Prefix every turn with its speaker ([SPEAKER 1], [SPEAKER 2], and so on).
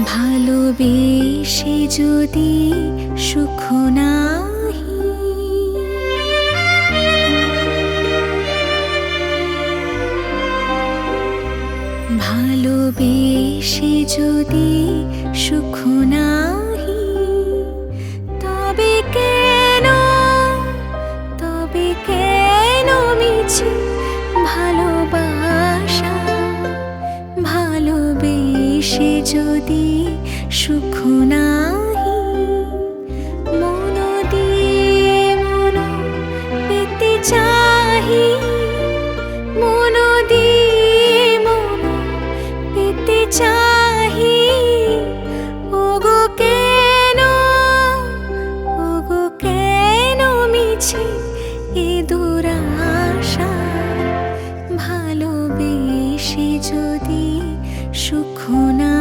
[SPEAKER 1] ভালোবেসে যদি সুখ নাহি, ভালোবেসে যদি সুখ নাহি, তবে কেন মিছে ভালোবাসা? ভালোবেসে যদি সুখ নাহি, মন দিয়ে মন পেতে চাহি, মন দিয়ে মন পেতে চাহি। ওগো কেন মিছে এ দুরাশা? ভালোবেসে যদি সুখ না